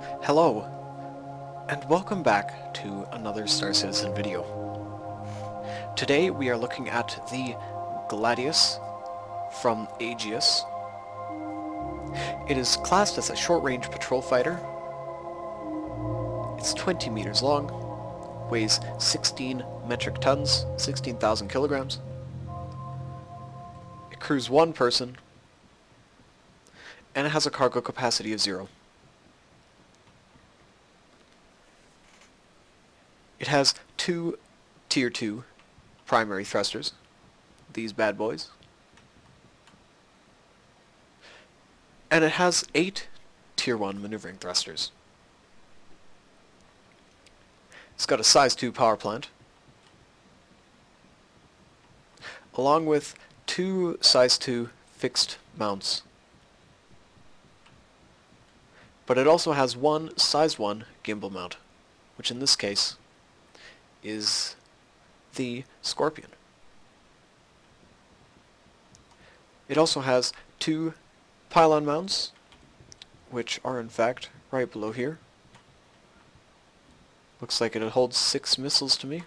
Hello, and welcome back to another Star Citizen video. Today we are looking at the Gladius from Asus. It is classed as a short-range patrol fighter. It's 20 meters long, weighs 16 metric tons, 16,000 kilograms. It crews one person, and it has a cargo capacity of 0. It has two Tier 2 primary thrusters, these bad boys. And it has 8 Tier 1 maneuvering thrusters. It's got a size 2 power plant, along with 2 size 2 fixed mounts. But it also has one size 1 gimbal mount, which in this case is the Scorpion. It also has 2 pylon mounts, which are in fact right below here. Looks like it holds 6 missiles to me.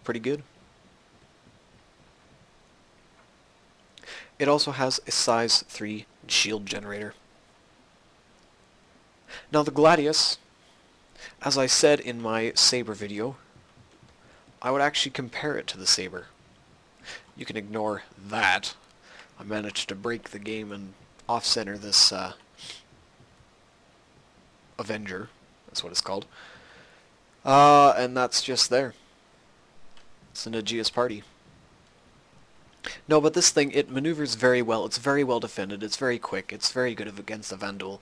Pretty good. It also has a size 3 shield generator. Now the Gladius, as I said in my Saber video, I would actually compare it to the Saber. You can ignore that. I managed to break the game and off-center this Avenger. That's what it's called. And that's just there. It's an Aegis party. No, but this thing, it maneuvers very well. It's very well defended. It's very quick. It's very good against the Vandal.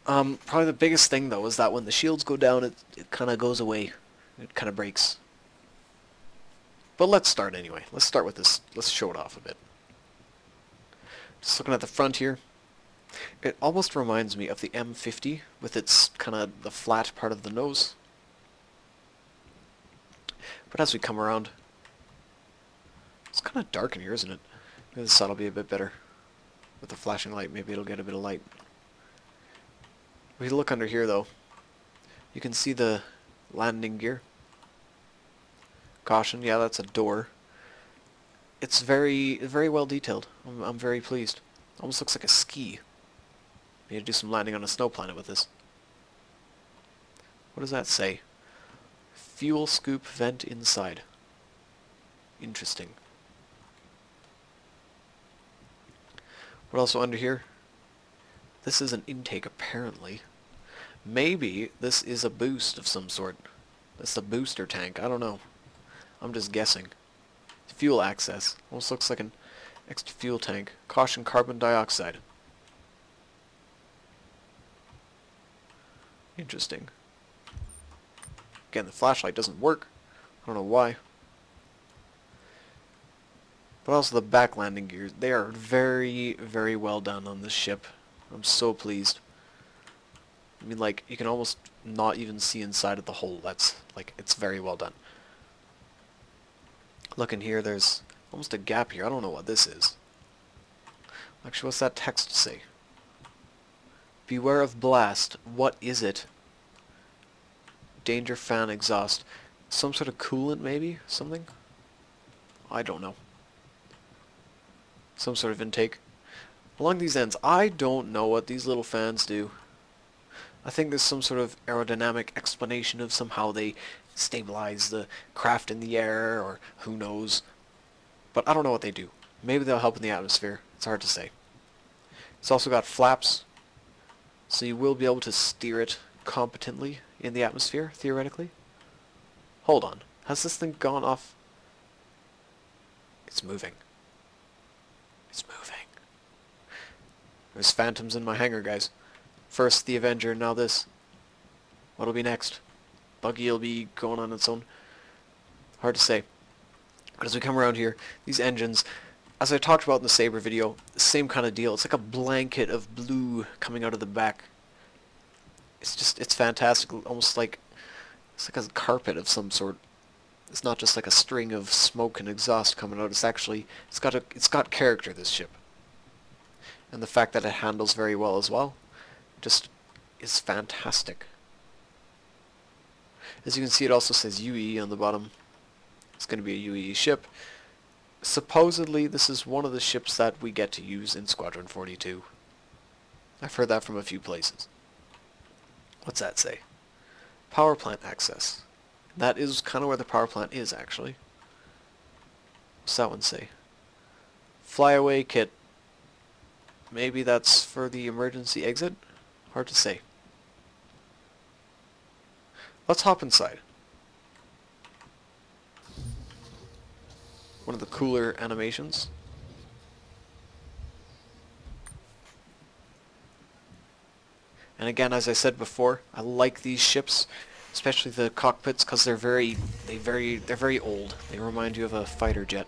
Probably the biggest thing, though, is that when the shields go down, it kind of goes away. It kind of breaks. But let's start anyway. Let's start with this. Let's show it off a bit. Just looking at the front here. It almost reminds me of the M50 with its kind of the flat part of the nose. But as we come around, it's kind of dark in here, isn't it? Maybe this will be a bit better. With the flashing light, maybe it'll get a bit of light. If we look under here, though, you can see the landing gear. Caution, yeah, that's a door. It's very well detailed. I'm very pleased. Almost looks like a ski. Need to do some landing on a snow planet with this. What does that say? Fuel scoop vent inside. Interesting. What also under here? This is an intake, apparently. Maybe this is a boost of some sort. That's a booster tank. I don't know. I'm just guessing. Fuel access. Almost looks like an extra fuel tank. Caution, carbon dioxide. Interesting. Again, the flashlight doesn't work. I don't know why. But also the back landing gears. They are very well done on this ship. I'm so pleased. I mean, like, you can almost not even see inside of the hole. That's, like, it's very well done. Look in here, there's almost a gap here. I don't know what this is. Actually, what's that text say? Beware of blast. What is it? Danger fan exhaust. Some sort of coolant, maybe? Something? I don't know. Some sort of intake. Along these ends, I don't know what these little fans do. I think there's some sort of aerodynamic explanation of somehow they stabilize the craft in the air, or who knows. But I don't know what they do. Maybe they'll help in the atmosphere. It's hard to say. It's also got flaps, so you will be able to steer it competently in the atmosphere, theoretically. Hold on. Has this thing gone off? It's moving. It's moving. There's phantoms in my hangar, guys. First the Avenger, now this. What'll be next? Buggy will be going on its own. Hard to say. But as we come around here, these engines, as I talked about in the Saber video, same kind of deal. It's like a blanket of blue coming out of the back. It's fantastic. Almost like, it's like a carpet of some sort. It's not just like a string of smoke and exhaust coming out. It's got character, this ship. And the fact that it handles very well as well just is fantastic. As you can see, it also says UE on the bottom. It's going to be a UE ship. Supposedly, this is one of the ships that we get to use in Squadron 42. I've heard that from a few places. What's that say? Power plant access. That is kind of where the power plant is, actually. What's that one say? Flyaway kit. Maybe that's for the emergency exit? Hard to say. Let's hop inside. One of the cooler animations. And again, as I said before, I like these ships, especially the cockpits, because they're very old. They remind you of a fighter jet.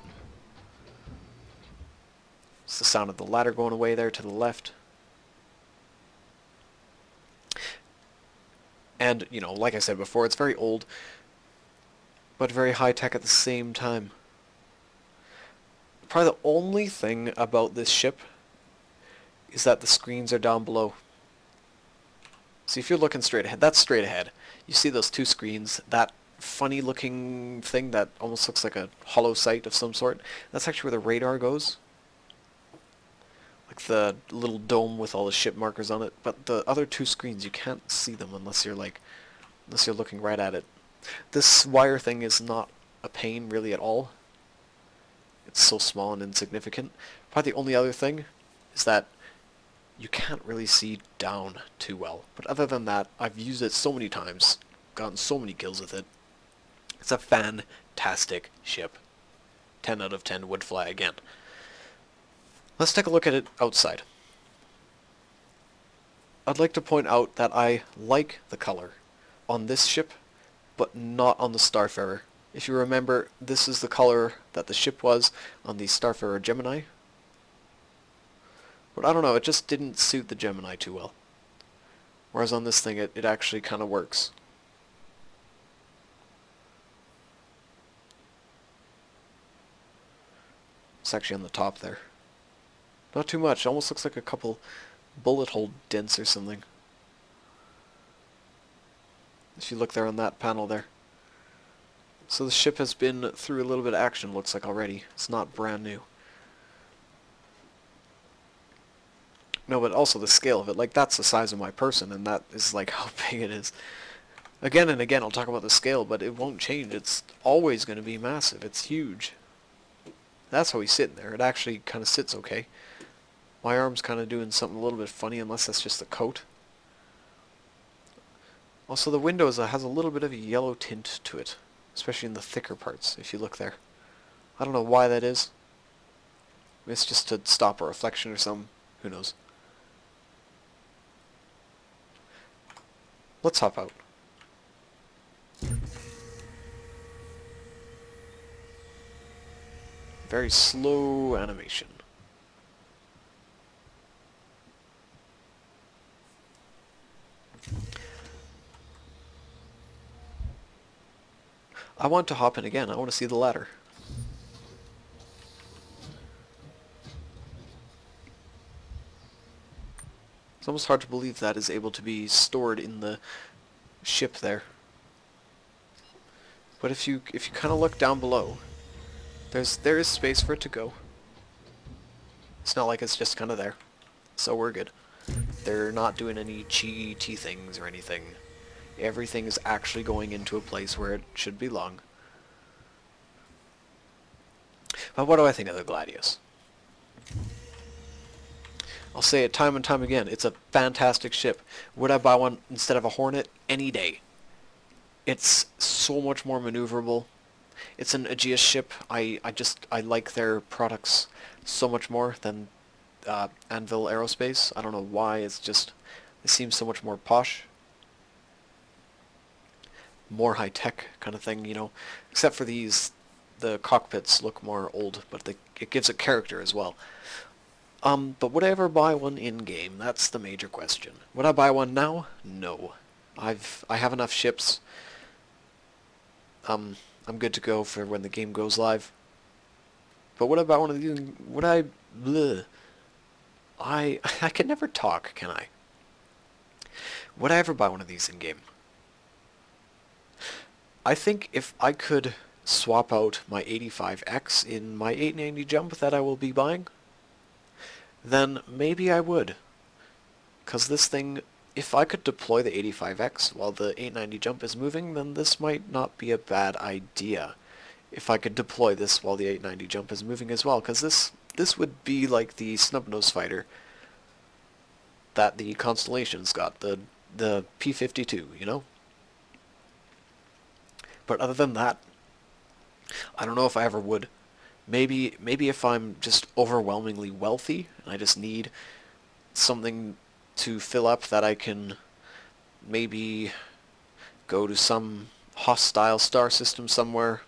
It's the sound of the ladder going away there to the left. And, you know, like I said before, it's very old, but very high-tech at the same time. Probably the only thing about this ship is that the screens are down below. See, if you're looking straight ahead, that's straight ahead. You see those two screens, that funny looking thing that almost looks like a hollow sight of some sort. That's actually where the radar goes. Like the little dome with all the ship markers on it. But the other two screens, you can't see them unless you're looking right at it. This wire thing is not a pain really at all. It's so small and insignificant. Probably the only other thing is that you can't really see down too well. But other than that, I've used it so many times, gotten so many kills with it. It's a fantastic ship. 10 out of 10 would fly again. Let's take a look at it outside. I'd like to point out that I like the color on this ship, but not on the Starfarer. If you remember, this is the color that the ship was on the Starfarer Gemini. But I don't know, it just didn't suit the Gemini too well. Whereas on this thing, it actually kind of works. It's actually on the top there. Not too much, almost looks like a couple bullet hole dents or something. If you look there on that panel there. So the ship has been through a little bit of action, looks like already. It's not brand new. No, but also the scale of it. Like, that's the size of my person, and that is, like, how big it is. Again and again, I'll talk about the scale, but it won't change. It's always going to be massive. It's huge. That's how he's sitting there. It actually kind of sits okay. My arm's kind of doing something a little bit funny, unless that's just the coat. Also, the windows has a little bit of a yellow tint to it, especially in the thicker parts, if you look there. I don't know why that is. It's just to stop a reflection or something. Who knows? Let's hop out. Very slow animation. I want to hop in again. I want to see the ladder. It's almost hard to believe that is able to be stored in the ship there. But if you kind of look down below, there is space for it to go. It's not like it's just kind of there. So we're good. They're not doing any cheaty things or anything. Everything is actually going into a place where it should belong. But what do I think of the Gladius? I'll say it time and time again, it's a fantastic ship. Would I buy one instead of a Hornet? Any day. It's so much more maneuverable. It's an Aegis ship. I like their products so much more than Anvil Aerospace. I don't know why, it seems so much more posh. More high-tech kind of thing, you know. Except for these, the cockpits look more old, but it gives it character as well. But would I ever buy one in-game? That's the major question. Would I buy one now? No. I have enough ships. I'm good to go for when the game goes live. But would I buy one of these? Would I? Bleh. I can never talk, can I? Would I ever buy one of these in-game? I think if I could swap out my 85X in my 890 jump that I will be buying, then maybe I would. Because this thing, if I could deploy the 85X while the 890 jump is moving, then this might not be a bad idea. If I could deploy this while the 890 jump is moving as well, because this would be like the snub-nose fighter that the Constellation's got, the P52, you know? But other than that, I don't know if I ever would. Maybe if I'm just overwhelmingly wealthy and I just need something to fill up that I can maybe go to some hostile star system somewhere,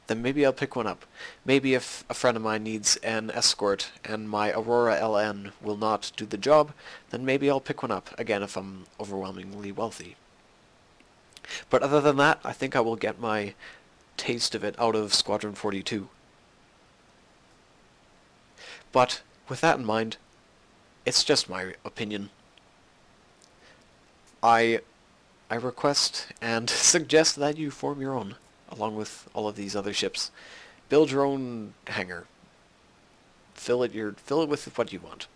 then maybe I'll pick one up. Maybe if a friend of mine needs an escort and my Aurora LN will not do the job, then maybe I'll pick one up, again if I'm overwhelmingly wealthy. But other than that, I think I will get my taste of it out of Squadron 42. But with that in mind, it's just my opinion. I request and suggest that you form your own, along with all of these other ships. Build your own hangar. Fill it with what you want.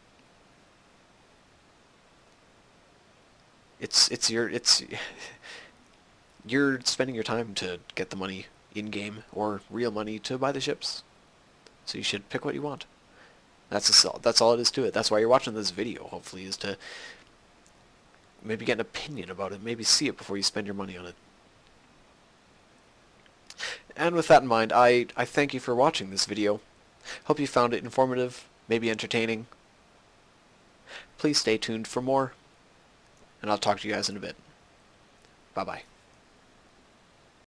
You're spending your time to get the money in-game or real money to buy the ships. So you should pick what you want. That's all it is to it. That's why you're watching this video, hopefully, is to maybe get an opinion about it, maybe see it before you spend your money on it. And with that in mind, I thank you for watching this video. Hope you found it informative, maybe entertaining. Please stay tuned for more, and I'll talk to you guys in a bit. Bye-bye.